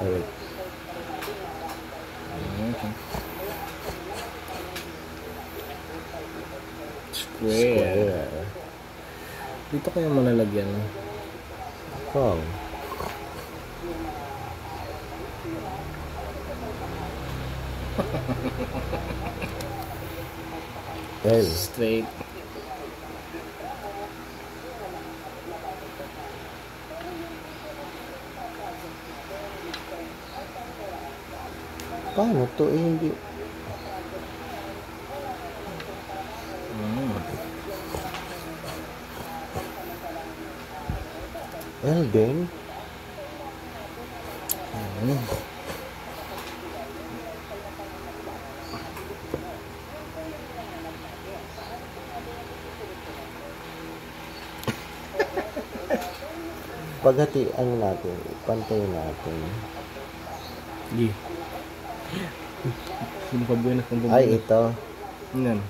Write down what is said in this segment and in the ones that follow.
Alright. Okay. Square. Dito kaya malalagyan. Wow. L. Straight. Paano to? Eh, hindi. L din? Paghatian natin, pantay natin. Di. Sino pa buenas kung buenas? Ay, ito. Yan.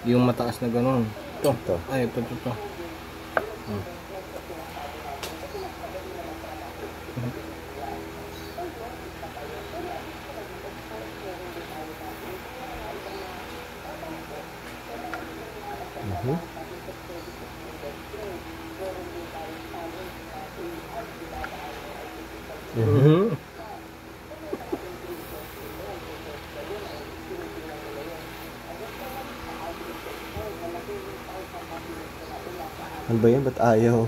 Yung mataas na gano'n. Ito. Ito. Ay, ito. Ano ba yan? Ba't ayaw?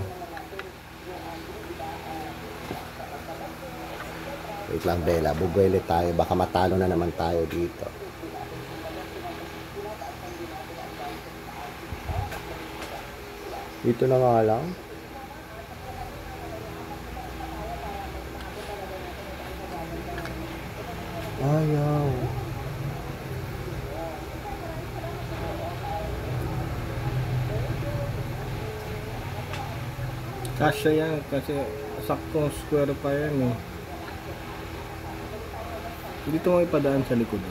Wait lang, Bella. Bubuelit tayo. Baka matalo na naman tayo dito. Dito na nga lang. Ayaw. Kasya yan kasi saktong square pa yan eh. Dito mo ipadaan sa likod.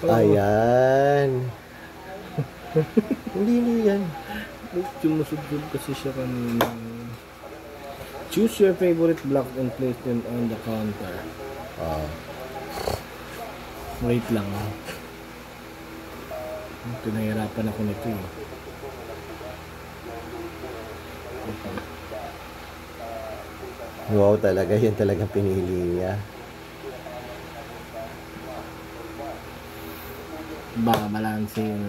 Ayan. Hindi yan. Sumusubsub kasi siya kanina. Choose your favorite block and place them on the counter. Wait lang. Ito, nahihirapan ako nito eh. Wow, talaga. Yan talagang pinili niya. Baka balance yung...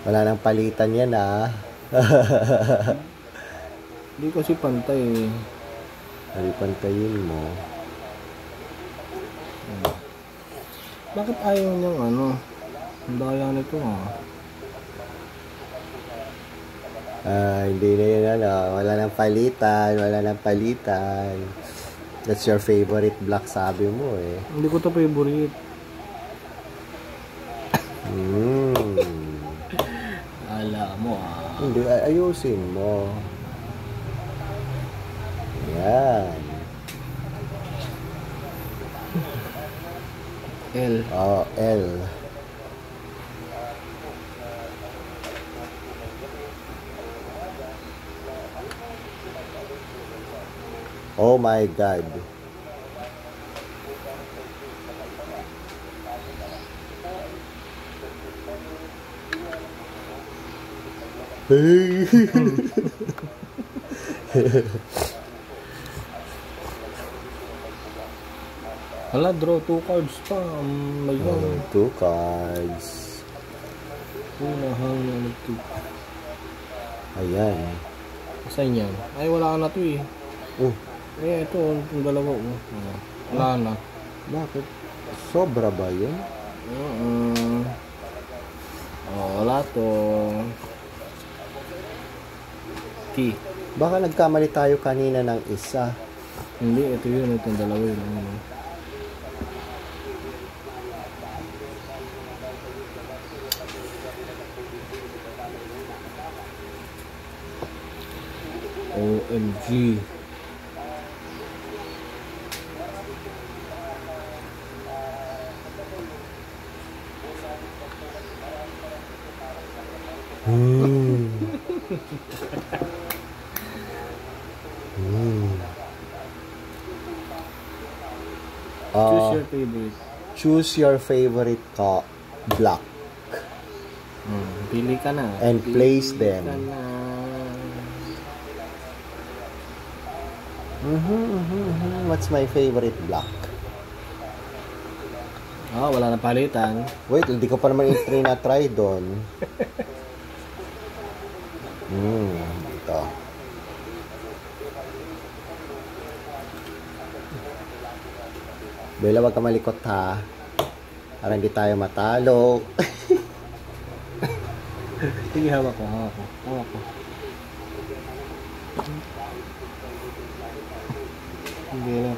Wala nang palitan yan, ah. Hindi kasi pantay eh. Pantayin mo. Bakit ayaw niyang ano? Ang daya nito Hindi na yun, ano. Wala nang palitan. Wala nang palitan. That's your favorite block, sabi mo eh. Hindi ko to favorite. Ala mo Hindi, ayusin mo. Yan. L. Oh, L. Oh my God. Hala, draw 2 cards pa. May 2 cards. Unahang ano to. Ayan. Saan yan? Ay, wala na to eh. Eh, ito, yung dalawa. Wala na. Bakit? Sobra ba yun? Wala to. T. Baka nagkamali tayo kanina ng isa. Hindi, ito yun. Itong dalawa yun. OMG. Choose your favorite. Choose your favorite block. Pili ka na. And Pili place them. Ka na. What's my favorite block? Wala na palitan. Wait, hindi ko pa naman na-try doon. Ito. Bella, wag ka malikot ha. Para hindi tayo matalo. Sige, hawak ko. Hindi na.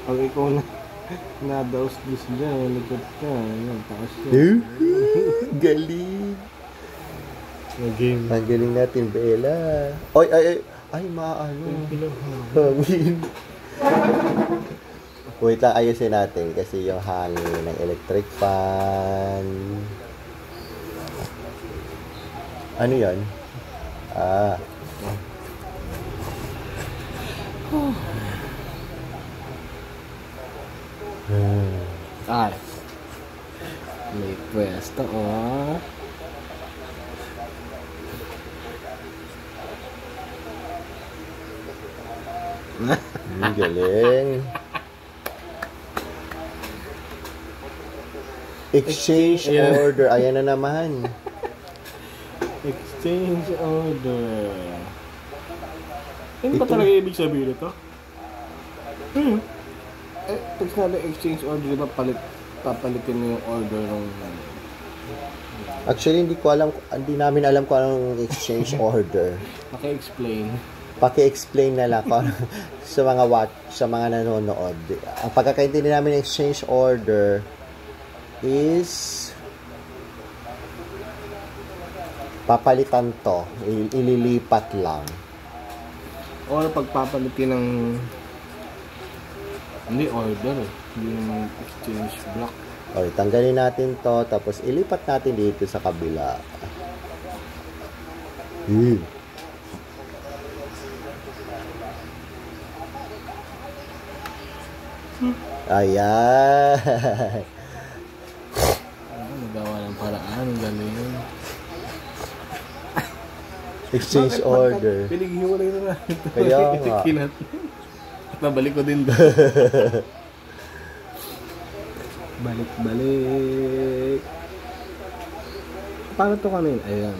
Pag ikaw na-daos-dus dyan, likot ka. Ayan, taas yun. Galing. Game. Ang galing natin, Bella. Ay, maano. Hangin. Wait lang, ayusin natin kasi yung hangin ng electric fan. Ano yan? Ay. May pwesto, Ang galing. Exchange order. Ayan na naman. Exchange order. Ano ba talaga ibig sabihin ito? Pag sinabi exchange order, di ba papalitin mo yung order ng... Actually, hindi namin alam kung anong exchange order. Paki-explain na lang kung sa mga nanonood. Ang pagkakaintindi namin ng exchange order is papalitan to, ililipat lang. O pagpapalitin ng hindi order, hindi naman exchange block. Okay, tanggalin natin to, tapos ilipat natin dito sa kabila. Ayan. Nagawa ng paraan, galing. Exchange order. Pinighiwalay na natin. Kaya nga. Nabalik ko din doon. Balik. Paano to kanina? Ayan.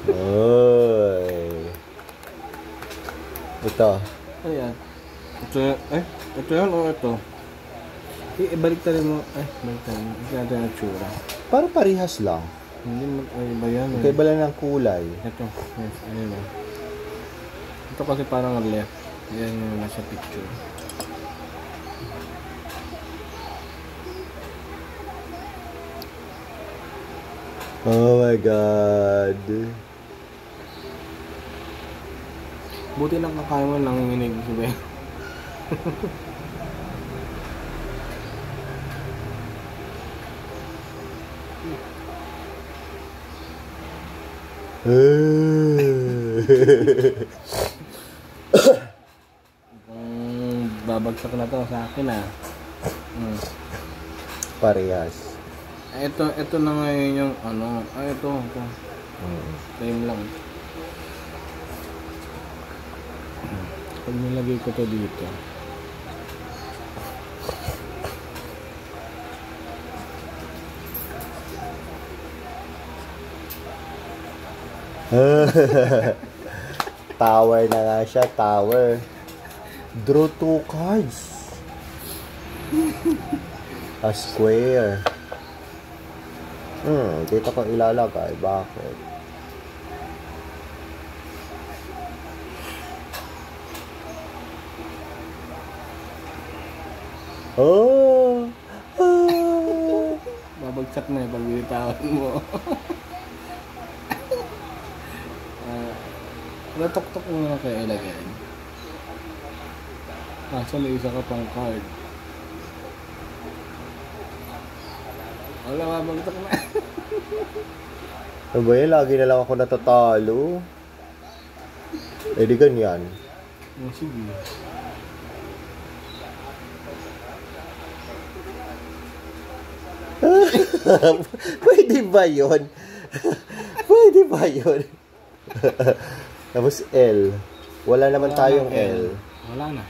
Oy. Ito. Ayan. Ito yan o ito? Balik tayo mo. Balik tayo mo. Ito natin ang tsura. Parang parihas lang. Hindi mo, ba yan? Kaiba lang ng kulay. Ito. Yes, ayan o. Ito kasi parang left. Ayan yung nasa picture. Oh my God. Buti lang kakaya mo nanginginig si Ben. Babagsak na to sa akin Parehas. Ito na ngayon yung ano. Ito. Time lang. Pag nilagay ko to dito. Tower na nga siya, tower. Draw 2 cards. A square. Dito ko ilalagay. Bakit? Babagsak na pag binitawan mo. Natok-tok mo na kayo ilagay. May isa ka pang card. Wala, babagsak na. Ano ba yan? Lagi na lang ako natatalo. Eh, di ganyan. Oh, sige. Pwede ba yun? Pwede ba yun? Tapos L. Wala naman tayong L. Wala na.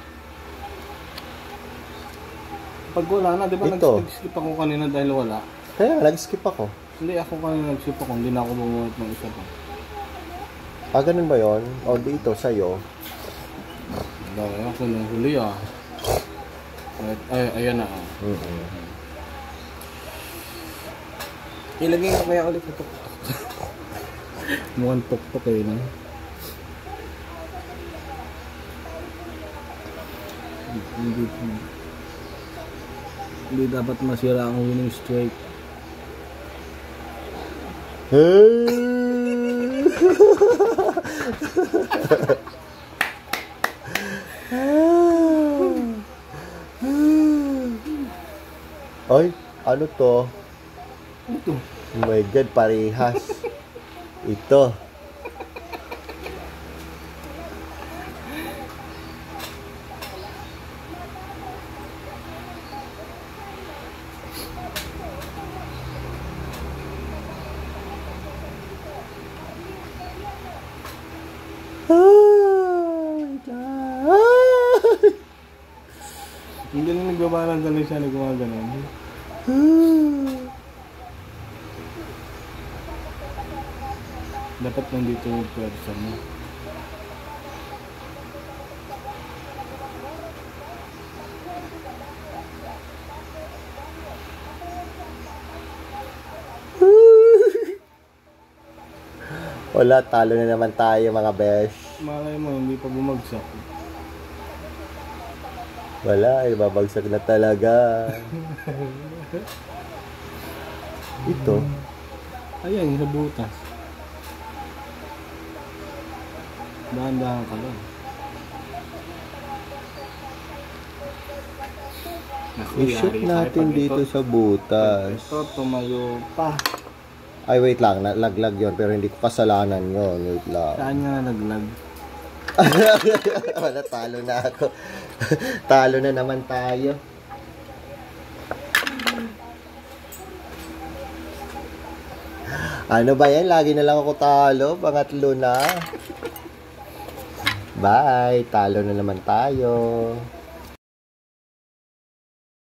Pag wala na, di ba Ito. nag-skip ako kanina dahil wala? Kaya nag-skip ako. Hindi, ako kanina nag-skip ako. Hindi na ako bumuhat ng isa pa. Ah, ganun ba yun? O, dito, sa'yo. Dahil ako nung huli ah. Ayan na ah. Ilagay ko kaya ulit ito. Mukhang tok-tok eh, no? Hindi dapat masira ang winning streak. Ay, ano to? Ito. Oh my God, parehas. Ito. Hindi na nagbabalan talaga siya, nagumaganon. Dapat nandito yung pwersa mo. Wala, talo na naman tayo mga besh. Malay mo, hindi pa bumagsak. Wala, babagsak na talaga. Ito. Ayan, sa butas. Dahan-dahan ka lang. I-shoot natin dito sa butas. Ito, tumayo pa. Ay, wait lang. Nalaglag yon pero hindi ko kasalanan yon. Wait lang. Saan nga nalaglag? Wala, talo na ako. Talo na naman tayo. Ano ba yan? Lagi na lang ako talo. Pangatlo na. Bye. Talo na naman tayo.